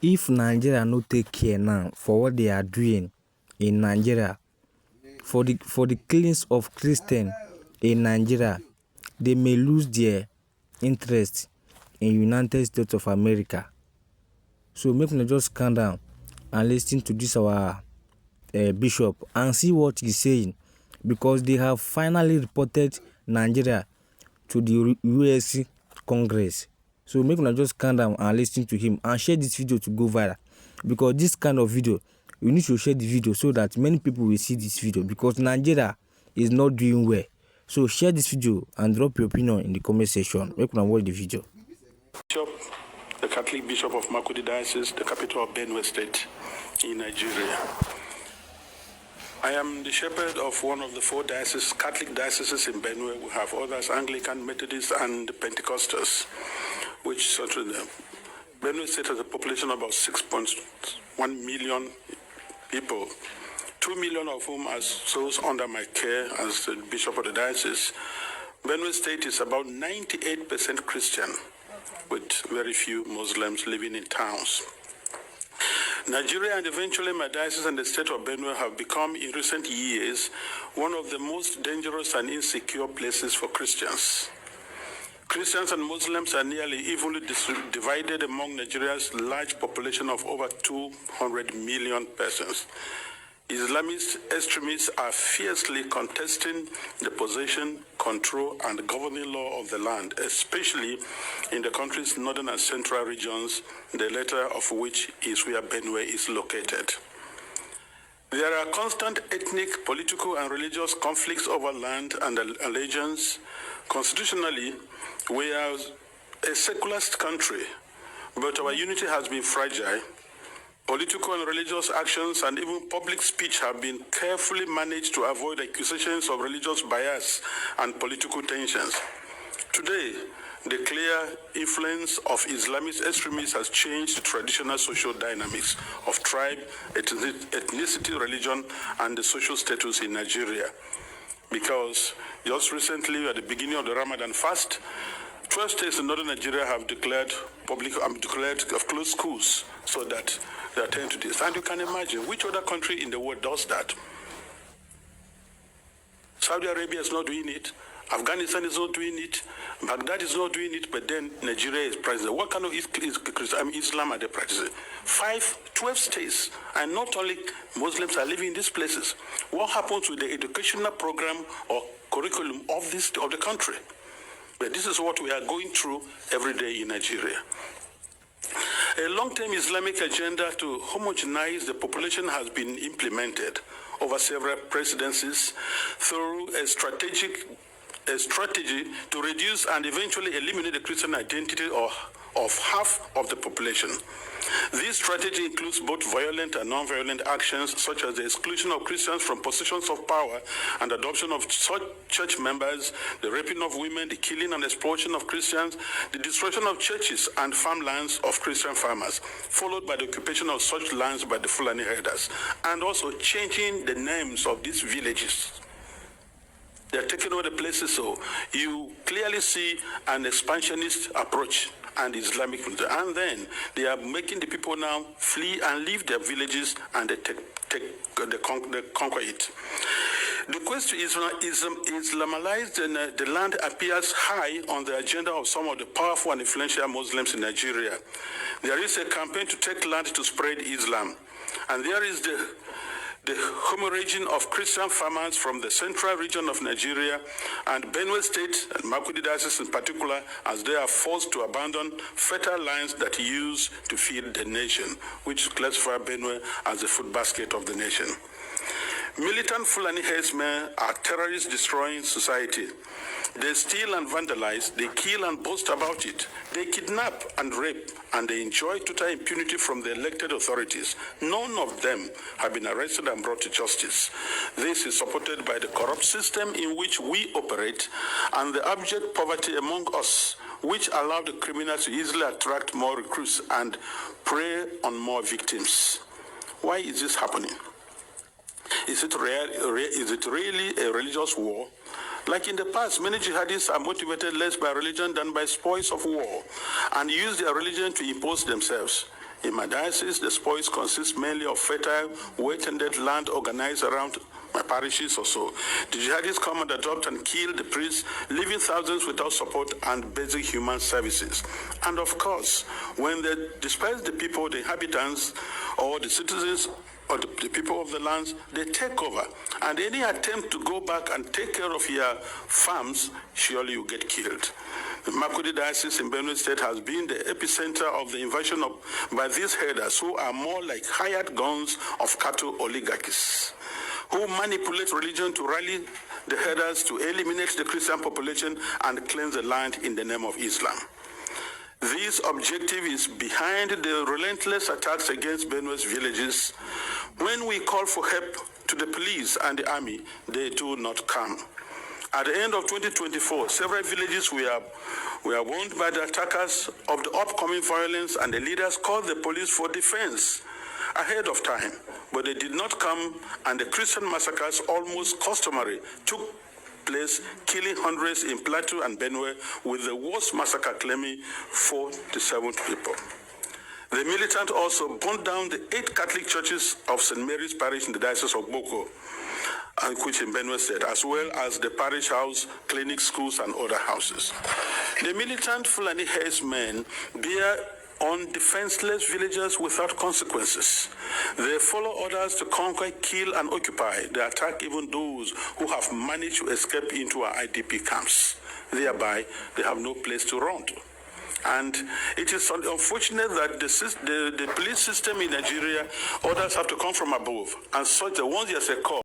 if Nigeria no take care now for what they are doing in Nigeria, for the killings of Christians in Nigeria, they may lose their interest in United States of America. So make me just calm down and listen to this our bishop and see what he's saying, because they have finally reported Nigeria to the US Congress. So make me just calm down and listen to him and share this video to go viral, because this kind of video, you need to share the video so that many people will see this video, because Nigeria is not doing well. So share this video and drop your opinion in the comment section. Make me watch the video. Bishop, the Catholic Bishop of Makurdi Diocese, the capital of Benue State in Nigeria. I am the shepherd of one of the 4 dioceses, Catholic dioceses in Benue. We have others, Anglican, Methodist, and Pentecostals, which sort of Benue State has a population of about 6.1 million people, 2 million of whom are souls under my care as the bishop of the diocese. Benue State is about 98% Christian, with very few Muslims living in towns. Nigeria and eventually my diocese and the state of Benue have become, in recent years, one of the most dangerous and insecure places for Christians. Christians and Muslims are nearly evenly divided among Nigeria's large population of over 200 million persons. Islamist extremists are fiercely contesting the possession, control, and governing law of the land, especially in the country's northern and central regions, the latter of which is where Benue is located. There are constant ethnic, political, and religious conflicts over land and allegiance. Constitutionally, we are a secularist country, but our unity has been fragile. Political and religious actions and even public speech have been carefully managed to avoid accusations of religious bias and political tensions. Today, the clear influence of Islamist extremists has changed the traditional social dynamics of tribe, ethnicity, religion, and the social status in Nigeria. Because just recently, at the beginning of the Ramadan fast, 12 states in northern Nigeria have declared closed schools so that they attend to this. And you can imagine which other country in the world does that. Saudi Arabia is not doing it. Afghanistan is not doing it. Baghdad is not doing it. But then Nigeria is practicing. What kind of Islam are they practicing? 12 states, and not only Muslims are living in these places. What happens with the educational program or curriculum of the country? But this is what we are going through every day in Nigeria. A long-term Islamic agenda to homogenize the population has been implemented over several presidencies through a strategy to reduce and eventually eliminate the Christian identity of half of the population. This strategy includes both violent and non-violent actions, such as the exclusion of Christians from positions of power and adoption of such church members, the raping of women, the killing and exploitation of Christians, the destruction of churches and farmlands of Christian farmers, followed by the occupation of such lands by the Fulani herders, and also changing the names of these villages. They're taking over the places, so you clearly see an expansionist approach and Islamic, and then they are making the people now flee and leave their villages, and they conquer it. The quest to Islamalize the land appears high on the agenda of some of the powerful and influential Muslims in Nigeria. There is a campaign to take land to spread Islam, and there is the hemorrhaging of Christian farmers from the central region of Nigeria and Benue State and Makurdi Diocese in particular, as they are forced to abandon fertile lands that use to feed the nation, which classify Benue as the food basket of the nation. Militant Fulani herdsmen are terrorists destroying society. They steal and vandalize, they kill and boast about it. They kidnap and rape, and they enjoy total impunity from the elected authorities. None of them have been arrested and brought to justice. This is supported by the corrupt system in which we operate and the abject poverty among us, which allow the criminals to easily attract more recruits and prey on more victims. Why is this happening? Is it really a religious war? Like in the past, many jihadists are motivated less by religion than by spoils of war and use their religion to impose themselves. In my diocese, the spoils consist mainly of fertile, well-tended land organized around my parishes or so. The jihadists come and adopt and kill the priests, leaving thousands without support and basic human services. And of course, when they disperse the people, the inhabitants, or the citizens, or the people of the lands, they take over. And any attempt to go back and take care of your farms, surely you get killed. The Makurdi Diocese in Benue State has been the epicenter of the invasion by these herders who are more like hired guns of cattle oligarchies, who manipulate religion to rally the herders to eliminate the Christian population and cleanse the land in the name of Islam. This objective is behind the relentless attacks against Benue's villages. When we call for help to the police and the army, they do not come. At the end of 2024, several villages were warned by the attackers of the upcoming violence, and the leaders called the police for defense ahead of time, but they did not come, and the Christian massacres, almost customary, took place, killing hundreds in Plateau and Benue, with the worst massacre claiming 47 people. The militant also burned down the 8 Catholic churches of St. Mary's Parish in the Diocese of Boko, which in Benue State, as well as the parish house, clinics, schools, and other houses. The militant Fulani herdsmen bear on defenseless villagers without consequences. They follow orders to conquer, kill, and occupy. They attack even those who have managed to escape into our IDP camps. Thereby, they have no place to run to. And it is unfortunate that the police system in Nigeria, orders have to come from above. And such that once there's a call,